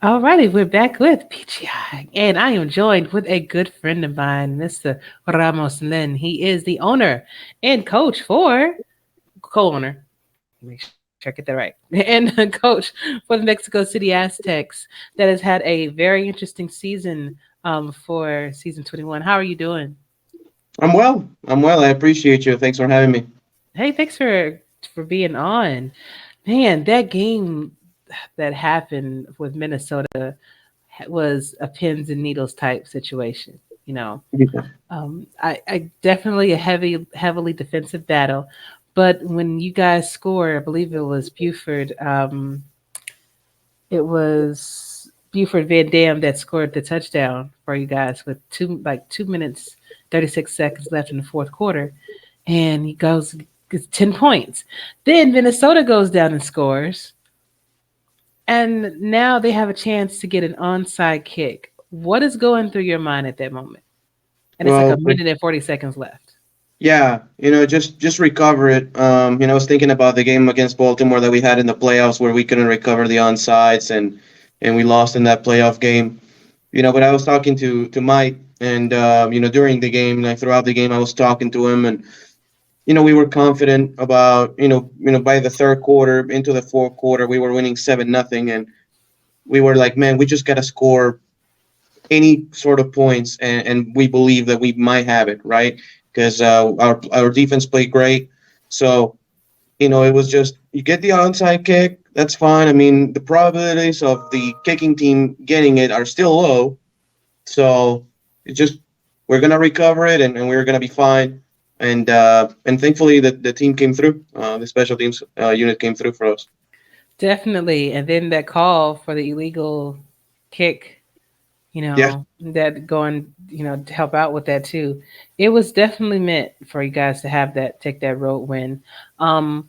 Alrighty, we're back with PGI, and I am joined with a good friend of mine, Mr. Ramos Lynn. He is the owner and coach for co-owner. Make sure I get that right, and a coach for the Mexico City Aztecs that has had a very interesting season for season 21. How are you doing? I'm well. I'm well. I appreciate you. Thanks for having me. Hey, thanks for being on. Man, that game that happened with Minnesota was a pins and needles type situation. You know, Yeah. I definitely a heavily defensive battle, but when you guys score, I believe it was Buford. It was Buford Van Dam that scored the touchdown for you guys with 2 minutes 36 seconds left in the fourth quarter, and he goes gets 10 points. Then Minnesota goes down and scores, and now they have a chance to get an onside kick. What is going through your mind at that moment? And it's like a Well, minute and 40 seconds left. yeah, just recover it. I was thinking about the game against Baltimore that we had in the playoffs where we couldn't recover the onside and we lost in that playoff game. But I was talking to Mike and during the game, like throughout the game I was talking to him and we were confident about, by the third quarter into the fourth quarter we were winning 7-0 and we were like, man, we just got to score any sort of points, and we believe that we might have it, right? Because our defense played great. So it was just you get the onside kick, that's fine. I mean, the probabilities of the kicking team getting it are still low. So it just we're gonna recover it, and we're gonna be fine. And thankfully the team came through. The special teams unit came through for us. Definitely. And then that call for the illegal kick, Yeah. that going, to help out with that too. It was definitely meant for you guys to have that take that road win. Um,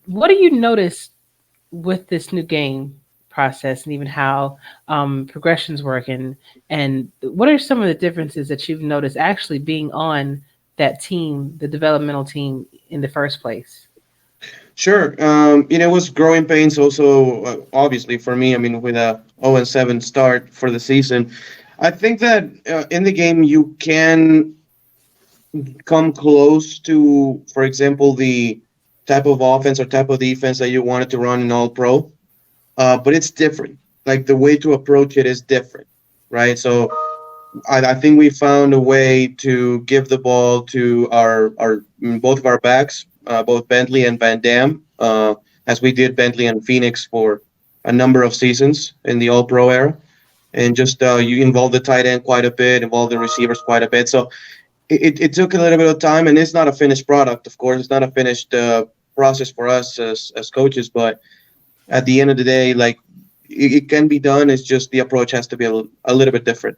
what do you notice with this new game process and even how progressions work and what are some of the differences that you've noticed actually being on that team, the developmental team in the first place? Sure. It was growing pains also, obviously, for me. I mean, with a 0-7 start for the season. I think that in the game you can come close to, for example, the type of offense or type of defense that you wanted to run in All Pro, but it's different. Like the way to approach it is different, right? So I think we found a way to give the ball to our both of our backs, both Bentley and Van Dam, as we did Bentley and Phoenix for a number of seasons in the All Pro era, and just you involve the tight end quite a bit, involve the receivers quite a bit. So it took a little bit of time, and it's not a finished product, of course. It's not a finished process for us as coaches, but at the end of the day, like it can be done. It's just the approach has to be a little bit different.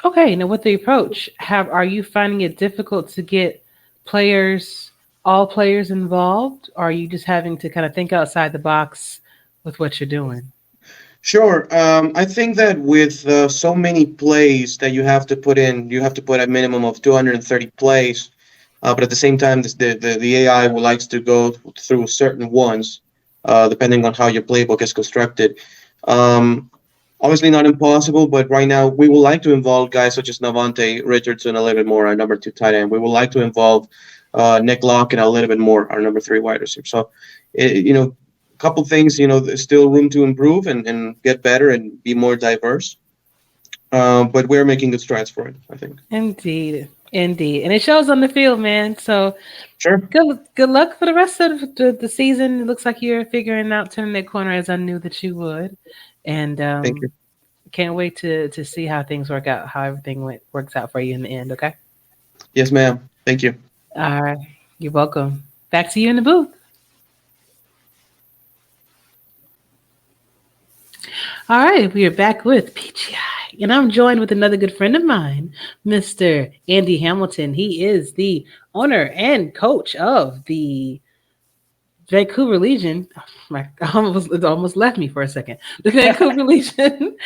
Okay, now with the approach, have are you finding it difficult to get players, all players involved? Or are you just having to kind of think outside the box with what you're doing? Sure. I think that with so many plays that you have to put in, you have to put a minimum of 230 plays. But at the same time, the AI likes to go through certain ones, depending on how your playbook is constructed. Um, Obviously, not impossible, but right now we would like to involve guys such as Navante Richardson a little bit more, our number two tight end. We would like to involve Nick Lockett a little bit more, our number three wide receiver. So, a couple things, there's still room to improve and get better and be more diverse. But we're making good strides for it, I think. Indeed, indeed, and it shows on the field, man. So Sure. good luck for the rest of the season. It looks like you're figuring out turning that corner as I knew that you would, and Thank you. can't wait to see how things work out, how everything works out for you in the end. Okay. Yes, ma'am. Thank you. All right. You're welcome. Back to you in the booth. All right, we are back with PGI, and I'm joined with another good friend of mine, Mr. Andy Hamilton. He is the owner and coach of the Vancouver Legion. It almost left me for a second. The Vancouver Legion,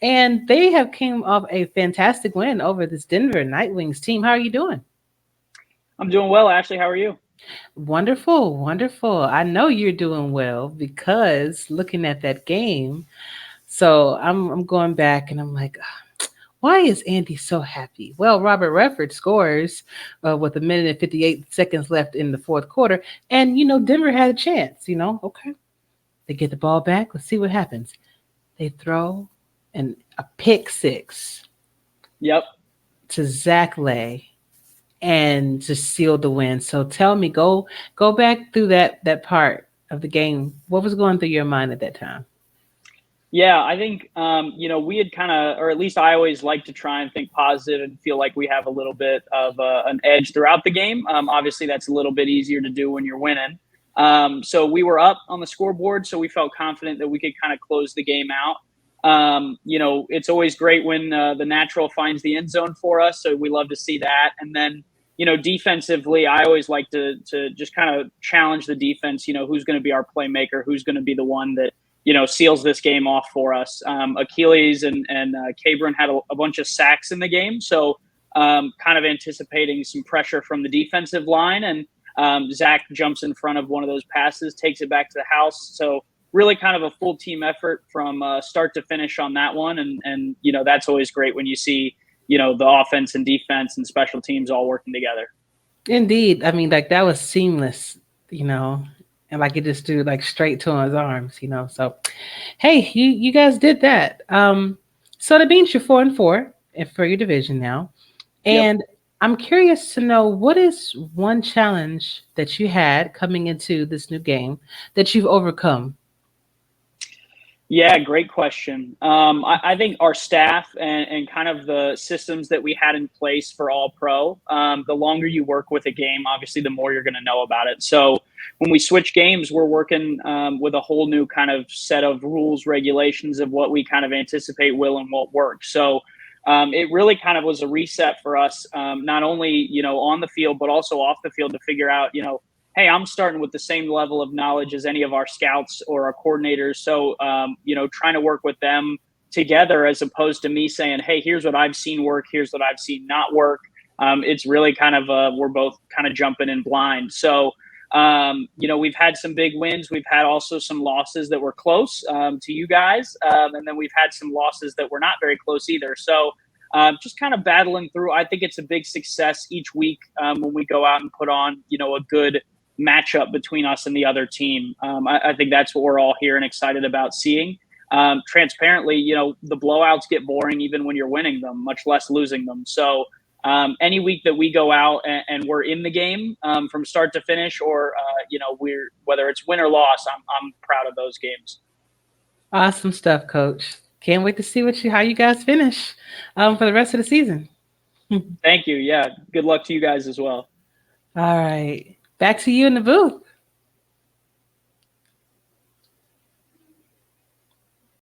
and they have came off a fantastic win over this Denver Nightwings team. How are you doing? I'm doing well, Ashley. How are you? Wonderful, wonderful. I know you're doing well because looking at that game, So I'm going back and I'm like, why is Andy so happy? Well, Robert Redford scores with a minute and 58 seconds left in the fourth quarter, and Denver had a chance. Okay, they get the ball back. Let's see what happens. They throw a pick six Yep. to Zach Lay and to seal the win. So tell me, go back through that part of the game. What was going through your mind at that time? Yeah, I think we had kind of, or at least I always like to try and think positive and feel like we have a little bit of an edge throughout the game. Obviously, that's a little bit easier to do when you're winning. So we were up on the scoreboard, so we felt confident that we could kind of close the game out. It's always great when the natural finds the end zone for us, so we love to see that. And then, defensively, I always like to just kind of challenge the defense. Who's going to be our playmaker? Who's going to be the one that seals this game off for us. Achilles and Cabron had a bunch of sacks in the game, so kind of anticipating some pressure from the defensive line. And Zach jumps in front of one of those passes, takes it back to the house. So really kind of a full team effort from start to finish on that one. And that's always great when you see the offense and defense and special teams all working together. Indeed, I mean, like that was seamless, you know, and like it just threw like straight to his arms. So, hey, you guys did that. So that means you're 4-4 and for your division now. Yep. And I'm curious to know what is one challenge that you had coming into this new game that you've overcome. Yeah, great question. I think our staff and kind of the systems that we had in place for All Pro, the longer you work with a game, obviously, the more you're going to know about it. So when we switch games, we're working with a whole new kind of set of rules, regulations of what we kind of anticipate will and won't work. So it really kind of was a reset for us, not only, on the field, but also off the field to figure out, hey, I'm starting with the same level of knowledge as any of our scouts or our coordinators. So, trying to work with them together as opposed to me saying, hey, here's what I've seen work, here's what I've seen not work. It's really kind of, we're both kind of jumping in blind. So, we've had some big wins. We've had also some losses that were close to you guys. And then we've had some losses that were not very close either. So, just kind of battling through. I think it's a big success each week when we go out and put on, a good matchup between us and the other team. I think that's what we're all here and excited about seeing. Transparently, the blowouts get boring even when you're winning them, much less losing them. So any week that we go out and we're in the game from start to finish, or we're whether it's win or loss, I'm proud of those games. Awesome stuff, Coach. Can't wait to see how you guys finish for the rest of the season. Thank you. Yeah, good luck to you guys as well. All right, back to you in the booth.